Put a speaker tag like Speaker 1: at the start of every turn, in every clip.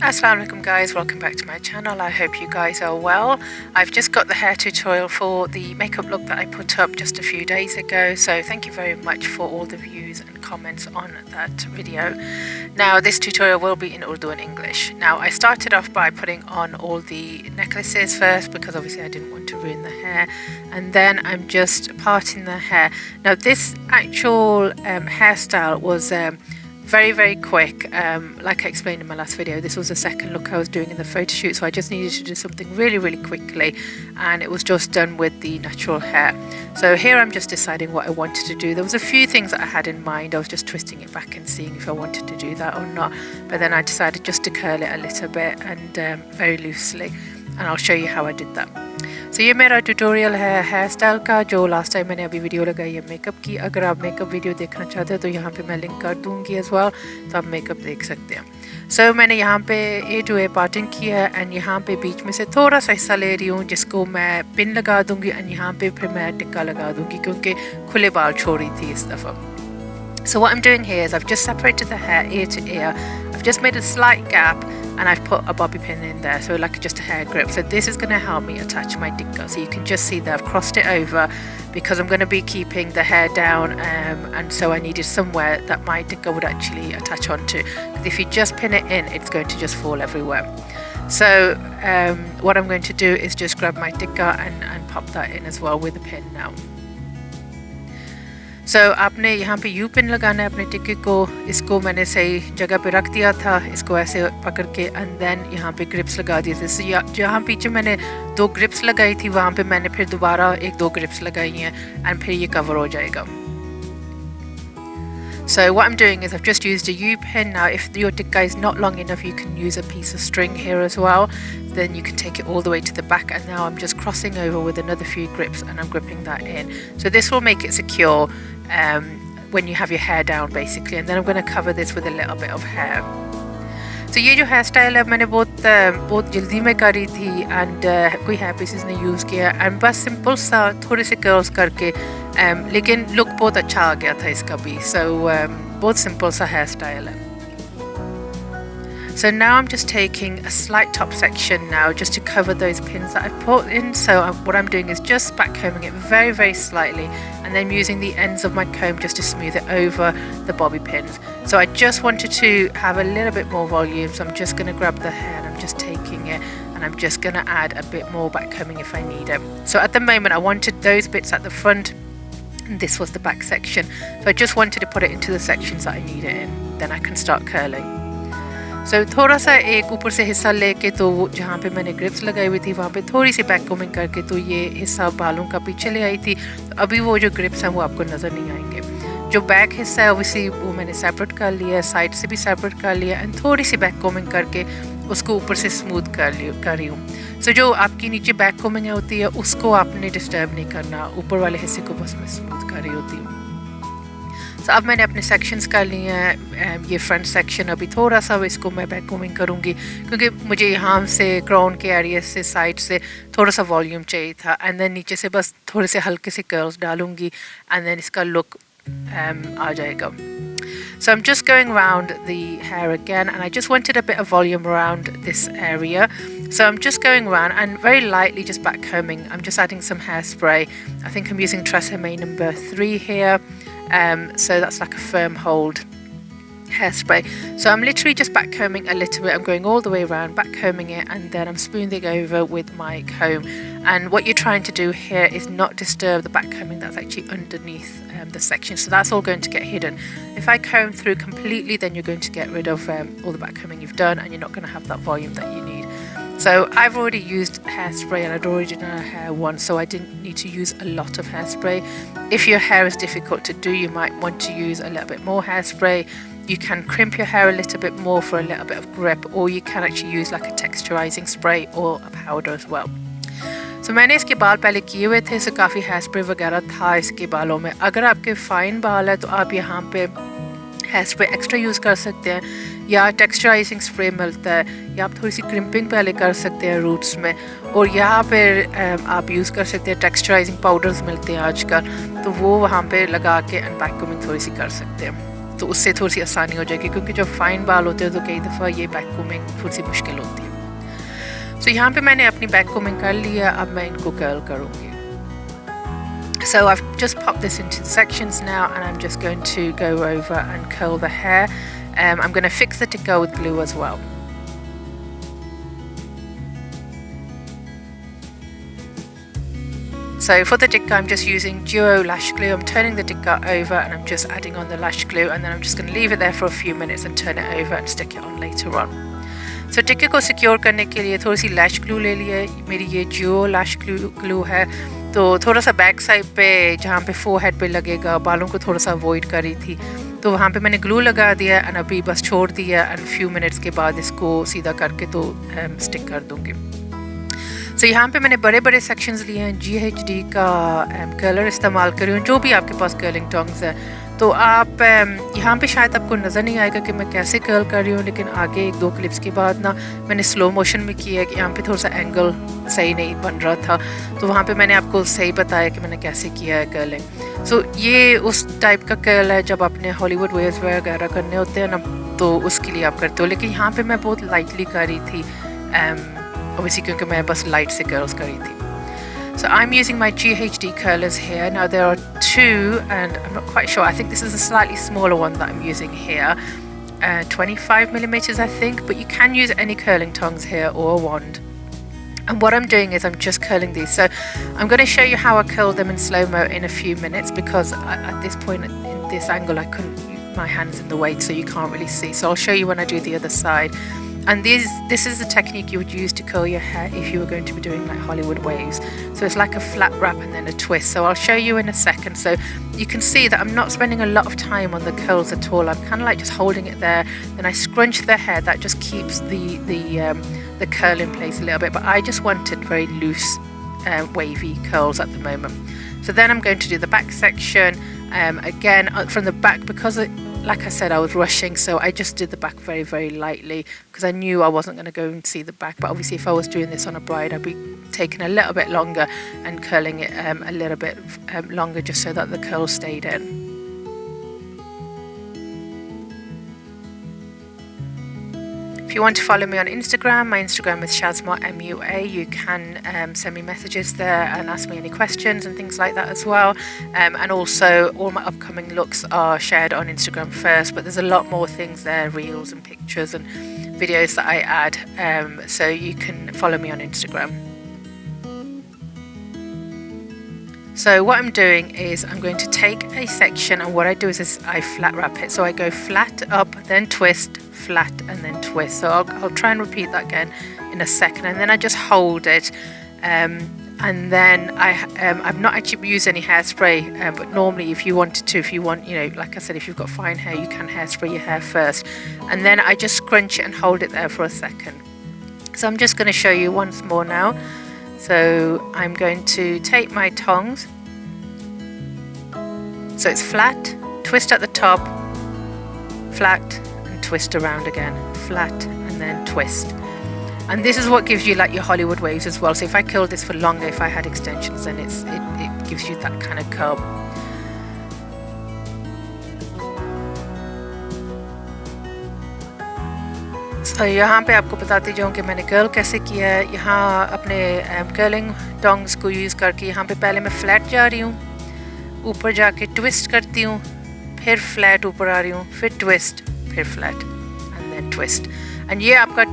Speaker 1: Assalamualaikum guys, welcome back to my channel. I hope you guys are well. I've just got the hair tutorial for the makeup look that I put up just a few days ago, so thank you very much for all the views and comments on that video. Now this tutorial will be in Urdu and English. Now I started off by putting on all the necklaces first because obviously I didn't want to ruin the hair, and then I'm just parting the hair. Now this actual hairstyle was very quick. Like I explained in my last video, this was the second look I was doing in the photo shoot, so I just needed to do something really quickly, and it was just done with the natural hair. So here I'm just deciding what I wanted to do. There was a few things that I had in mind. I was just twisting it back and seeing if I wanted to do that or not, but then I decided just to curl it a little bit and very loosely, and I'll show you how I did that. So ये मेरा tutorial है hair style का, जो last time मैंने अभी video लगाई है makeup की. अगर आप मेकअप वीडियो देखना चाहते हो तो यहाँ पे मैं लिंक कर दूँगी एज वेल, तो आप मेकअप देख सकते हैं. सो मैंने यहाँ पे ए टू ए पार्टिंग किया है, एंड यहाँ पे बीच में से थोड़ा सा हिस्सा ले रही हूँ जिसको मैं पिन लगा दूँगी, एंड यहाँ पे फिर मैं टिक्का लगा दूँगी क्योंकि खुले बाल छोड़ रही थी इस दफ़ा. So what I'm doing here is I've just separated the hair ear to ear. I've just made a slight gap and I've put a bobby pin in there, so like just a hair grip. So this is going to help me attach my tikka. So you can just see that I've crossed it over because I'm going to be keeping the hair down, and so I needed somewhere that my tikka would actually attach onto. Because if you just pin it in, it's going to just fall everywhere. So what I'm going to do is just grab my tikka and pop that in as well with a pin now. So आपने यहाँ पे you pin लगाना है अपने टिक्के को. इसको मैंने सही जगह पे रख दिया था, इसको ऐसे पकड़ के, एंड देन यहाँ पे ग्रिप्स लगा दिए थे. जहाँ पीछे मैंने 2 ग्रिप्स लगाई थी वहाँ पे मैंने फिर दोबारा 1-2 ग्रिप्स लगाई हैं, एंड फिर ये कवर हो जाएगा. So what I'm doing is I've just used a U-pin. Now if your tikka is not long enough, you can use a piece of string here as well. Then you can take it all the way to the back, and now I'm just crossing over with another few grips and I'm gripping that in. So this will make it secure when you have your hair down basically, and then I'm going to cover this with a little bit of hair. तो ये जो hair style है मैंने बहुत जल्दी में करी थी, एंड कोई हेयर पीसेस नहीं यूज़ किया, एंड बस सिंपल सा थोड़े से कर्ल्स करके, लेकिन लुक बहुत अच्छा आ गया था इसका भी. सो बहुत सिंपल सा हेयर स्टाइल है. So now I'm just taking a slight top section now just to cover those pins that I've put in. So what I'm doing is just back combing it very slightly, and then using the ends of my comb just to smooth it over the bobby pins. So I just wanted to have a little bit more volume, so I'm just going to grab the hair and I'm just taking it, and I'm just going to add a bit more back combing if I need it. So at the moment I wanted those bits at the front, and this was the back section. So I just wanted to put it into the sections that I need it in. Then I can start curling. So थोड़ा सा एक ऊपर से हिस्सा लेके, तो जहाँ पे मैंने ग्रिप्स लगाई हुई थी वहाँ पे थोड़ी सी बैक कोमिंग करके तो ये हिस्सा बालों का पीछे ले आई थी. तो अभी वो जो ग्रिप्स हैं वो आपको नज़र नहीं आएंगे. जो बैक हिस्सा है obviously वो मैंने सेपरेट कर लिया है, साइड से भी सेपरेट कर लिया, एंड थोड़ी सी बैक कोमिंग करके उसको ऊपर से स्मूथ कर रही हूँ. सो जो आपकी नीचे बैक कोमिंग होती है उसको आपने डिस्टर्ब नहीं करना, ऊपर वाले हिस्से को बस मैं स्मूथ कर रही होती हूँ. तो अब मैंने अपने सेक्शंस कर लिए हैं. ये फ्रंट सेक्शन अभी थोड़ा सा इसको मैं बैक कोमिंग करूँगी क्योंकि मुझे यहाँ से क्राउन के एरिया से साइड से थोड़ा सा वॉल्यूम चाहिए था, एंड देन नीचे से बस थोड़े से हल्के से कर्ल्स डालूँगी, एंड देन इसका लुक आ जाएगा. So I'm just going around the hair again, and I just wanted a bit of volume around this area. So I'm just going around and very lightly just back combing. I'm just adding some hairspray. I think I'm using Tresemme number 3 here. So that's like a firm hold hairspray. So I'm literally just back combing a little bit. I'm going all the way around, back combing it, and then I'm smoothing over with my comb. And what you're trying to do here is not disturb the back combing that's actually underneath the section. So that's all going to get hidden. If I comb through completely, then you're going to get rid of all the back combing you've done, and you're not going to have that volume that you need. So I've already used hairspray, and I'd already done a hair once, so I didn't need to use a lot of hairspray. If your hair is difficult to do, you might want to use a little bit more hairspray. You can crimp your hair a little bit more for a little bit of grip, or you can actually use like a texturizing spray or a powder as well. So मैंने इसके बाल पहले किए हुए थे, so काफ़ी hair spray वगैरह था इसके बालों में. अगर आपके फाइन बाल है तो आप यहाँ पे हेयर स्प्रे एक्स्ट्रा यूज़ कर सकते हैं, या टेक्सचराइजिंग स्प्रे मिलता है, या आप थोड़ी सी क्रिम्पिंग पहले कर सकते हैं रूट्स में, और यहाँ पर आप यूज़ कर सकते हैं टेक्सचराइजिंग पाउडर्स मिलते हैं आजकल, तो वो वहाँ पे लगा के एंड बैक कोमिंग थोड़ी सी कर सकते हैं. तो उससे थोड़ी सी आसानी हो जाएगी, क्योंकि जब फाइन बाल होते हैं तो कई दफ़ा ये बैक कोमिंग थोड़ी सी मुश्किल होती है। सो यहाँ पे मैंने अपनी बैक कोमिंग कर लिया, अब मैं इनको कर्ल करूँगी। So I've just popped this into sections now, and I'm just going to go over and curl the hair. I'm going to fix the tikka with glue as well. So for the tikka, I'm just using duo lash glue. I'm turning the tikka over and I'm just adding on the lash glue, and then I'm just going to leave it there for a few minutes and turn it over and stick it on later on. So tikka को secure करने के लिए थोड़ी सी लैश glue ले लिया, मेरी ये duo lash glue है। तो थोड़ा सा बैक साइड पे जहाँ पे फोरहेड पे लगेगा, बालों को थोड़ा सा अवॉइड करी थी, तो वहाँ पे मैंने ग्लू लगा दिया एंड अभी बस छोड़ दिया, एंड फ्यू मिनट्स के बाद इसको सीधा करके तो स्टिक कर दूँगी। सो यहाँ पे मैंने बड़े बड़े सेक्शंस लिए हैं, GHD का कलर इस्तेमाल कर रही हूँ, जो भी आपके पास कर्लिंग टोंग्स है। तो आप यहाँ पे शायद आपको नज़र नहीं आएगा कि मैं कैसे कर्ल कर रही हूँ, लेकिन आगे 1-2 क्लिप्स के बाद ना मैंने स्लो मोशन में किया है कि यहाँ पे थोड़ा सा एंगल सही नहीं बन रहा था, तो वहाँ पे मैंने आपको सही बताया कि मैंने कैसे किया है कर्लिंग। सो ये उस टाइप का कर्ल है जब आपने हॉलीवुड वेव्स वगैरह करने होते हैं ना, तो उसके लिए आप करते हो, लेकिन यहाँ पर मैं बहुत लाइटली कर रही थी, obviously क्योंकि मैं बस लाइट से कर्ल्स कर रही थी। So I'm using my GHD curlers here. Now there are 2, and I'm not quite sure. I think this is a slightly smaller one that I'm using here, 25 millimeters I think, but you can use any curling tongs here or a wand. And what I'm doing is I'm just curling these. So I'm going to show you how I curl them in slow-mo in a few minutes, because at this point in this angle I couldn't, my hand's in the way, so you can't really see. So I'll show you when I do the other side. And this is the technique you would use to curl your hair if you were going to be doing like Hollywood waves. So it's like a flat wrap and then a twist. So I'll show you in a second. So you can see that I'm not spending a lot of time on the curls at all. I'm kind of like just holding it there. Then I scrunch the hair. That just keeps the curl in place a little bit. But I just wanted very loose, wavy curls at the moment. So then I'm going to do the back section. Again, from the back, because like I said, I was rushing, so I just did the back very, very lightly, because I knew I wasn't going to go and see the back. But obviously if I was doing this on a bride, I'd be taking a little bit longer and curling it a little bit longer, just so that the curl stayed in. If you want to follow me on Instagram, my Instagram is Shazma MUA. You can send me messages there and ask me any questions and things like that as well. And also all my upcoming looks are shared on Instagram first, but there's a lot more things there, reels and pictures and videos that I add, so you can follow me on Instagram. So what I'm doing is I'm going to take a section, and what I do is I flat wrap it. So I go flat up, then twist, flat, and then twist. So I'll try and repeat that again in a second, and then I just hold it, and then I've not actually used any hairspray, but normally if you wanted to, if you want, like I said, if you've got fine hair, you can hairspray your hair first, and then I just scrunch it and hold it there for a second. So I'm just going to show you once more now. So I'm going to take my tongs, so it's flat, twist at the top, flat, and twist around again, flat, and then twist. And this is what gives you like your Hollywood waves as well. So if I curled this for longer, if I had extensions, then it gives you that kind of curl. So यहाँ पे आपको बताती जाऊँ कि मैंने curl कैसे किया है। यहाँ अपने कर्लिंग टोंग्स को यूज़ करके यहाँ पे पहले मैं फ्लैट जा रही हूँ, ऊपर जाके ट्विस्ट करती हूँ, फिर फ्लैट ऊपर आ रही हूँ, फिर ट्विस्ट, फिर flat, and then twist. And ये आपका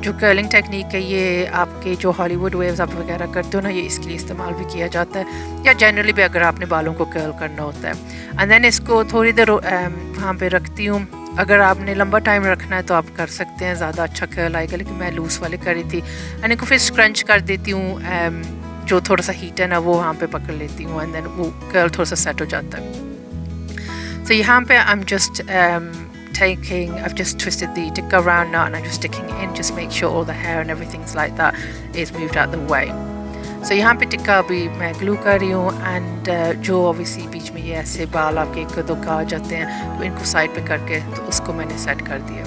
Speaker 1: जो कर्लिंग टेक्निक है, ये आपके जो हॉलीवुड वेव्स आप वगैरह करते हो ना, ये इसके लिए इस्तेमाल भी किया जाता है, या जनरली भी अगर आपने बालों को कर्ल करना होता है। एंड देन इसको थोड़ी देर वहाँ पे रखती हूँ। अगर आपने लंबा टाइम रखना है तो आप कर सकते हैं, ज़्यादा अच्छा कर्ल आएगा, लेकिन मैं लूज़ वाले कर रही थी। एंड इनको फिर स्क्रंच कर देती हूँ, जो थोड़ा सा हीट है ना वो वहाँ पे पकड़ लेती हूँ, एंड देन वो कर्ल थोड़ा सा सेट हो जाता है। तो यहाँ पे I've just twisted the tikka around now, and I'm just sticking it in, just make sure all the hair and everything's like that is moved out the way. So यहाँ पे टिक्का अभी मैं ग्लू कर रही हूँ, एंड जो obviously बीच में ये ऐसे बाल आपके एक दो का आ जाते हैं, तो इनको साइड पे करके तो उसको मैंने सेट कर दिया।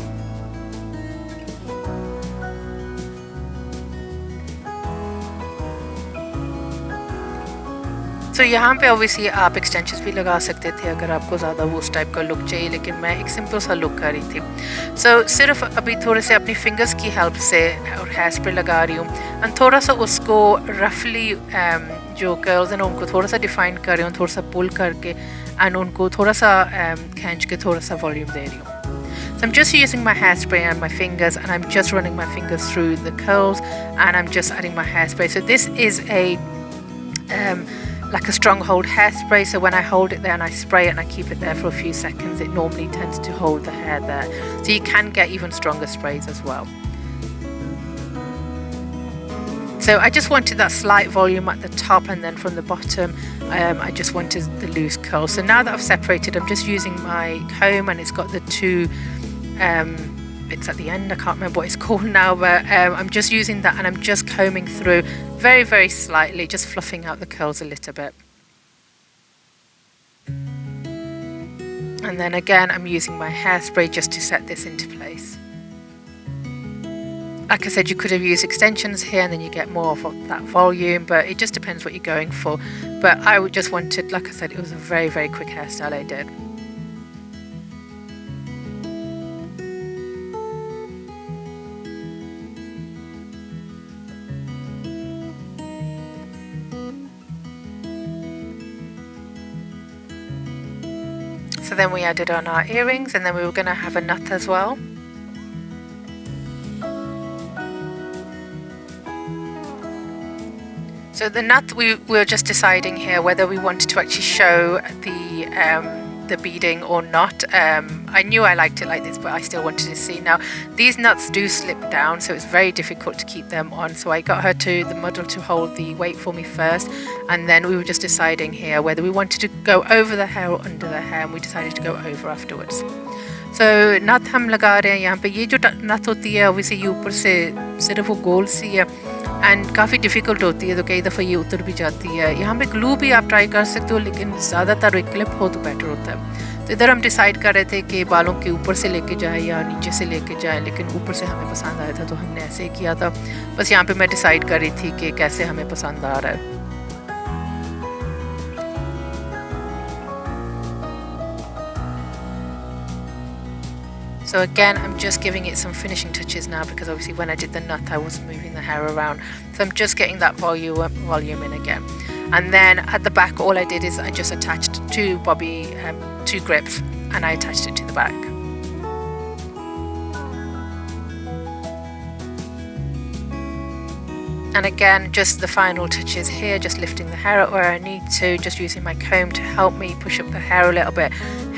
Speaker 1: So सो यहाँ पे ऑब्वियसली आप एक्सटेंशंस भी लगा सकते थे अगर आपको ज़्यादा वो उस टाइप का लुक चाहिए, लेकिन मैं एक सिंपल सा लुक कर रही थी। सो सिर्फ अभी थोड़े से अपनी फिंगर्स की हेल्प से और हेयर स्प्रे लगा रही हूँ एंड थोड़ा सा उसको रफली जो कर्ल्स हैं उनको थोड़ा सा डिफाइन कर रही हूँ, थोड़ा सा पुल करके एंड उनको थोड़ा सा खींच के थोड़ा सा वॉल्यूम दे रही हूँ। So I'm just using my hairspray on my fingers and I'm just running my fingers through the curls and I'm just adding my hairspray. So this is a like a stronghold hairspray, so when I hold it there and I spray it and I keep it there for a few seconds, it normally tends to hold the hair there. So you can get even stronger sprays as well. So I just wanted that slight volume at the top, and then from the bottom I just wanted the loose curl. So now that I've separated, I'm just using my comb, and it's got the two bits at the end. I can't remember what it's called now, but I'm just using that and I'm just combing through very, very slightly, just fluffing out the curls a little bit. And then again, I'm using my hairspray just to set this into place. Like I said, you could have used extensions here and then you get more of that volume, but it just depends what you're going for. But I just wanted, like I said, it was a very, very quick hairstyle I did. So then we added on our earrings, and then we were going to have a nut as well. So the nut, we were just deciding here whether we wanted to actually show the beading or not. I knew I liked it like this, but I still wanted to see. Now these nuts do slip down, so it's very difficult to keep them on. So I got her to the model to hold the weight for me first, and then we were just deciding here whether we wanted to go over the hair or under the hair, and we decided to go over afterwards. So नथ हम लगा रहे हैं यहाँ पे। ये जो नथ होती है obviously ये ऊपर से सिर्फ वो गोल सी है एंड काफ़ी डिफ़िकल्ट होती है, तो कई दफ़ा ये उतर भी जाती है। यहाँ पे ग्लू भी आप ट्राई कर सकते हो, लेकिन ज़्यादातर एक क्लिप हो तो बेटर होता है। तो इधर हम डिसाइड कर रहे थे कि बालों के ऊपर से लेके जाए या नीचे से लेके जाए, लेकिन ऊपर से हमें पसंद आया था तो हमने ऐसे ही किया था। बस यहाँ पे मैं डिसाइड कर रही थी कि कैसे हमें पसंद आ रहा है। So again, I'm just giving it some finishing touches now, because obviously when I did the nut I wasn't moving the hair around. So I'm just getting that volume in again. And then at the back, all I did is I just attached two grips, and I attached it to the back. And again, just the final touches here, just lifting the hair up where I need to, just using my comb to help me push up the hair a little bit,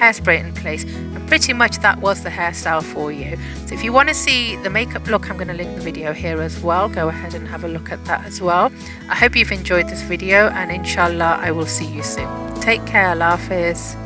Speaker 1: hairspray it in place, and pretty much that was the hairstyle for you. So if you want to see the makeup look, I'm going to link the video here as well. Go ahead and have a look at that as well. I hope you've enjoyed this video, and inshallah I will see you soon. Take care, Allah Hafiz.